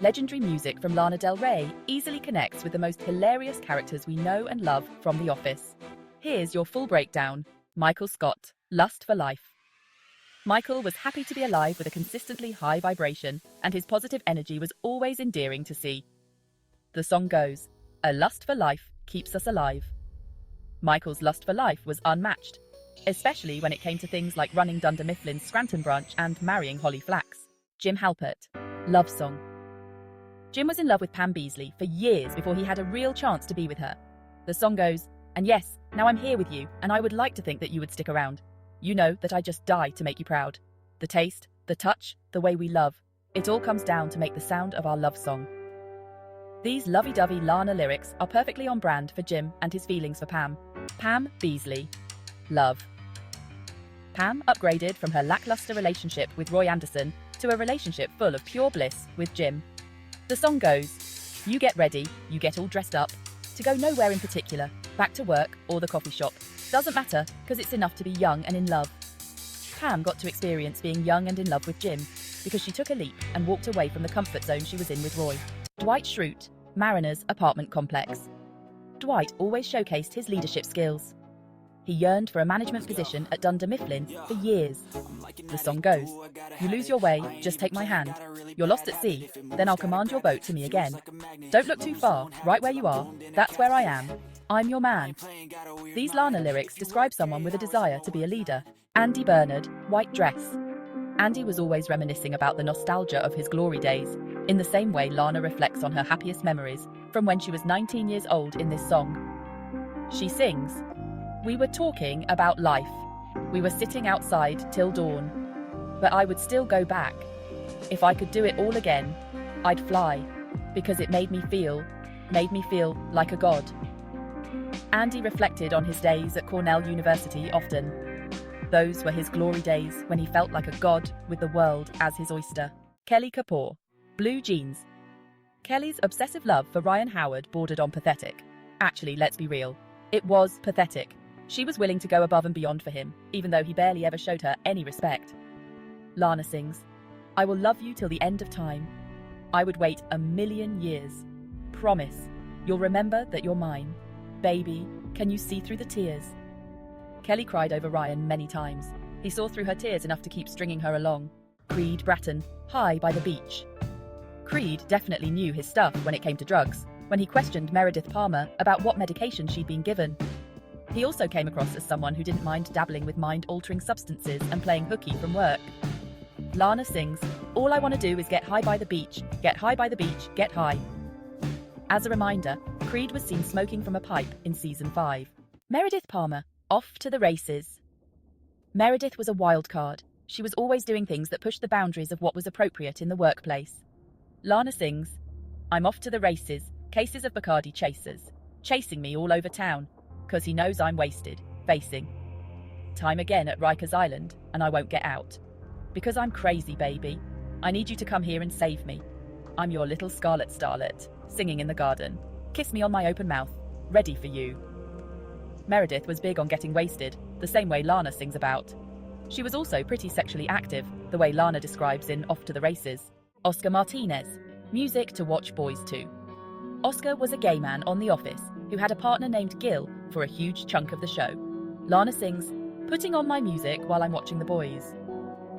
legendary music from Lana Del Rey easily connects with the most hilarious characters we know and love from The Office. Here's your full breakdown. Michael Scott, Lust for Life. Michael was happy to be alive with a consistently high vibration, and his positive energy was always endearing to see. The song goes, "A lust for life keeps us alive." Michael's lust for life was unmatched, especially when it came to things like running Dunder Mifflin's Scranton branch and marrying Holly Flax. Jim Halpert, Love Song. Jim was in love with Pam Beesly for years before he had a real chance to be with her. The song goes, "And yes, now I'm here with you, and I would like to think that you would stick around. You know that I just die to make you proud. The taste, the touch, the way we love, it all comes down to make the sound of our love song." These lovey-dovey Lana lyrics are perfectly on brand for Jim and his feelings for Pam. Pam Beesly, Love. Pam upgraded from her lackluster relationship with Roy Anderson to a relationship full of pure bliss with Jim. The song goes, "You get ready, you get all dressed up, to go nowhere in particular, back to work or the coffee shop. Doesn't matter, because it's enough to be young and in love." Pam got to experience being young and in love with Jim because she took a leap and walked away from the comfort zone she was in with Roy. Dwight Schrute, Mariner's apartment complex. Dwight always showcased his leadership skills. He yearned for a management position at Dunder Mifflin for years. The song goes, "You lose your way, just take my hand. You're lost at sea, then I'll command your boat to me again. Don't look too far, right where you are, that's where I am. I'm your man." These Lana lyrics describe someone with a desire to be a leader. Andy Bernard, White Dress. Andy was always reminiscing about the nostalgia of his glory days, in the same way Lana reflects on her happiest memories from when she was 19 years old in this song. She sings, "We were talking about life. We were sitting outside till dawn. But I would still go back. If I could do it all again, I'd fly, because it made me feel like a god." Andy reflected on his days at Cornell University often. Those were his glory days when he felt like a god with the world as his oyster. Kelly Kapoor, Blue Jeans. Kelly's obsessive love for Ryan Howard bordered on pathetic. Actually, let's be real. It was pathetic. She was willing to go above and beyond for him, even though he barely ever showed her any respect. Lana sings, "I will love you till the end of time. I would wait 1,000,000 years. Promise, you'll remember that you're mine. Baby, can you see through the tears?" Kelly cried over Ryan many times. He saw through her tears enough to keep stringing her along. Creed Bratton, High by the Beach. Creed definitely knew his stuff when it came to drugs, when he questioned Meredith Palmer about what medication she'd been given. He also came across as someone who didn't mind dabbling with mind-altering substances and playing hooky from work. Lana sings, "All I want to do is get high by the beach, get high by the beach, get high." As a reminder, Creed was seen smoking from a pipe in season 5. Meredith Palmer, Off to the Races. Meredith was a wild card. She was always doing things that pushed the boundaries of what was appropriate in the workplace. Lana sings, "I'm off to the races, cases of Bacardi chasers, chasing me all over town, 'cause he knows I'm wasted, facing time again at Rikers Island, and I won't get out. Because I'm crazy, baby. I need you to come here and save me. I'm your little scarlet starlet, singing in the garden. Kiss me on my open mouth, ready for you." Meredith was big on getting wasted, the same way Lana sings about. She was also pretty sexually active, the way Lana describes in Off to the Races. Oscar Martinez, Music to Watch Boys To. Oscar was a gay man on The Office who had a partner named Gil for a huge chunk of the show. Lana sings, "Putting on my music while I'm watching the boys."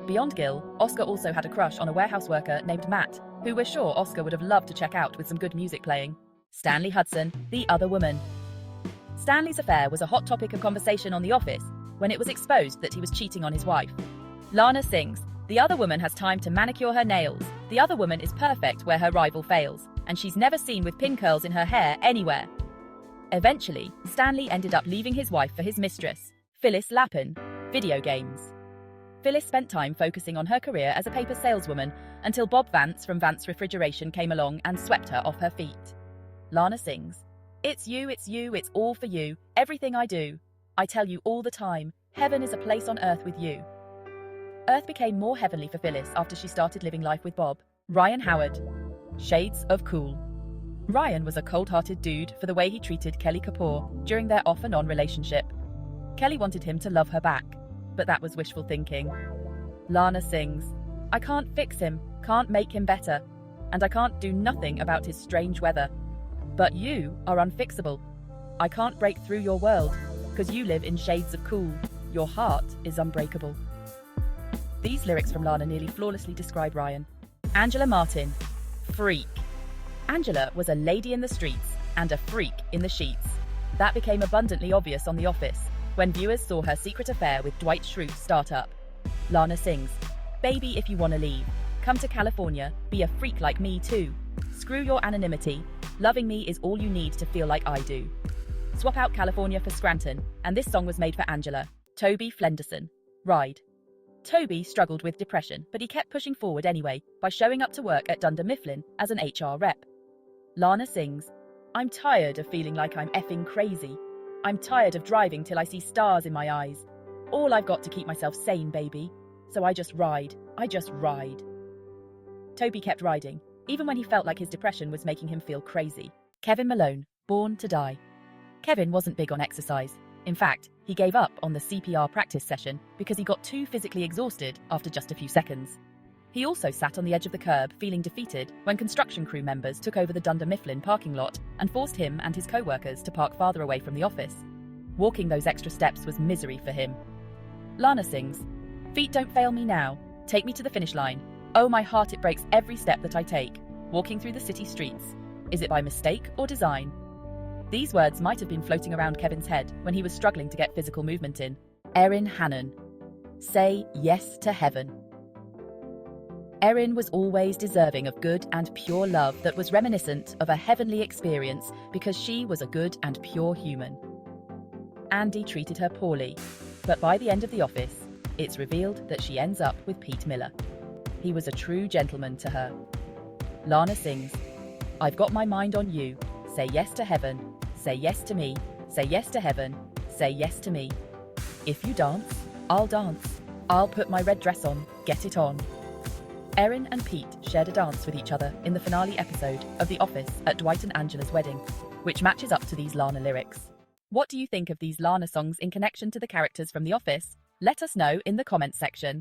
Beyond Gil, Oscar also had a crush on a warehouse worker named Matt, who we're sure Oscar would have loved to check out with some good music playing. Stanley Hudson, The Other Woman. Stanley's affair was a hot topic of conversation on The Office when it was exposed that he was cheating on his wife. Lana sings, "The other woman has time to manicure her nails. The other woman is perfect where her rival fails, and she's never seen with pin curls in her hair anywhere." Eventually, Stanley ended up leaving his wife for his mistress, Phyllis Lappin, video games. Phyllis spent time focusing on her career as a paper saleswoman until Bob Vance from Vance Refrigeration came along and swept her off her feet. Lana sings, it's you, it's all for you, everything I do. I tell you all the time, heaven is a place on earth with you." Earth became more heavenly for Phyllis after she started living life with Bob. Ryan Howard, Shades of Cool. Ryan was a cold-hearted dude for the way he treated Kelly Kapoor during their off-and-on relationship. Kelly wanted him to love her back, but that was wishful thinking. Lana sings, "I can't fix him, can't make him better, and I can't do nothing about his strange weather. But you are unfixable. I can't break through your world, 'cause you live in shades of cool. Your heart is unbreakable. These lyrics from Lana nearly flawlessly describe Ryan. Angela Martin. Freak. Angela was a lady in the streets and a freak in the sheets. That became abundantly obvious on The Office, when viewers saw her secret affair with Dwight Schrute start up. Lana sings, "Baby, if you wanna leave, come to California, be a freak like me too. Screw your anonymity, loving me is all you need to feel like I do." Swap out California for Scranton, and this song was made for Angela. Toby Flenderson. Ride. Toby struggled with depression, but he kept pushing forward anyway by showing up to work at Dunder Mifflin as an HR rep. Lana sings, "I'm tired of feeling like I'm effing crazy. I'm tired of driving till I see stars in my eyes. All I've got to keep myself sane, baby. So I just ride. Toby kept riding, even when he felt like his depression was making him feel crazy. Kevin Malone, Born to Die. Kevin wasn't big on exercise. In fact, he gave up on the CPR practice session because he got too physically exhausted after just a few seconds. He also sat on the edge of the curb feeling defeated when construction crew members took over the Dunder Mifflin parking lot and forced him and his co-workers to park farther away from the office. Walking those extra steps was misery for him. Lana sings, "Feet don't fail me now. Take me to the finish line. Oh, my heart, it breaks every step that I take. Walking through the city streets. Is it by mistake or design?" These words might have been floating around Kevin's head when he was struggling to get physical movement in. Erin Hannon. Say yes to heaven. Erin was always deserving of good and pure love that was reminiscent of a heavenly experience because she was a good and pure human. Andy treated her poorly, but by the end of The Office, it's revealed that she ends up with Pete Miller. He was a true gentleman to her. Lana sings, "I've got my mind on you. Say yes to heaven. Say yes to me. Say yes to heaven. Say yes to me. If you dance, I'll dance. I'll put my red dress on. Get it on." Erin and Pete shared a dance with each other in the finale episode of The Office at Dwight and Angela's wedding, which matches up to these Lana lyrics. What do you think of these Lana songs in connection to the characters from The Office? Let us know in the comments section.